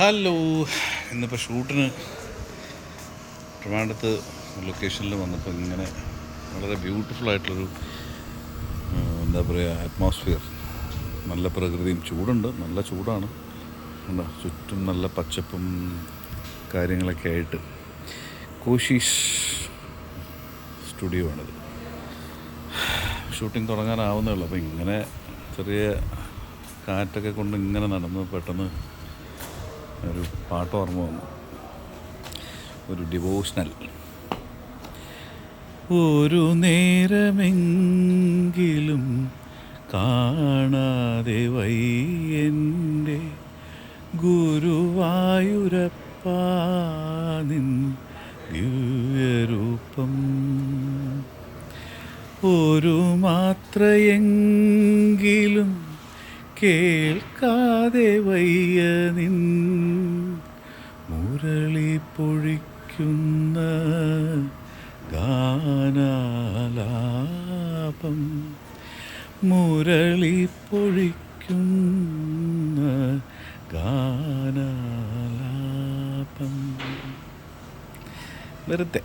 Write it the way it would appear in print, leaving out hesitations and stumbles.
Hello. ഇന്നിപ്പോൾ ഷൂട്ടിന് ട്രിവാൻഡ്രത്ത് ലൊക്കേഷനിൽ വന്നപ്പോൾ ഇങ്ങനെ വളരെ ബ്യൂട്ടിഫുള്ളായിട്ടുള്ളൊരു എന്താ പറയുക അറ്റ്മോസ്ഫിയർ, നല്ല പ്രകൃതിയും, ചൂടുണ്ട്, നല്ല ചൂടാണ്, ഉണ്ടോ ചുറ്റും നല്ല പച്ചപ്പും കാര്യങ്ങളൊക്കെ ആയിട്ട്. കോശീഷ് സ്റ്റുഡിയോ ആണിത്. ഷൂട്ടിംഗ് തുടങ്ങാനാവുന്നേ ഉള്ളൂ. അപ്പോൾ ഇങ്ങനെ ചെറിയ കാറ്റൊക്കെ കൊണ്ട് ഇങ്ങനെ നടന്ന് പെട്ടെന്ന് ഒരു പാട്ട് ഓർമ്മ വന്നു, ഒരു ഡിവോഷണൽ. ഒരു നേരമെങ്കിലും കാണാതെ വയ്യൻ്റെ ഗുരുവായൂരപ്പാ നിൻ ദിവ്യരൂപം, ഒരു മാത്രയെങ്കിലും കേൾക്കാതെ വയ്യ നിൻ മുരളി പൊഴിക്കുന്ന ഗാനാലാപം, മുരളി പൊഴിക്കുന്ന ഗാനാലാപം. വെറുതെ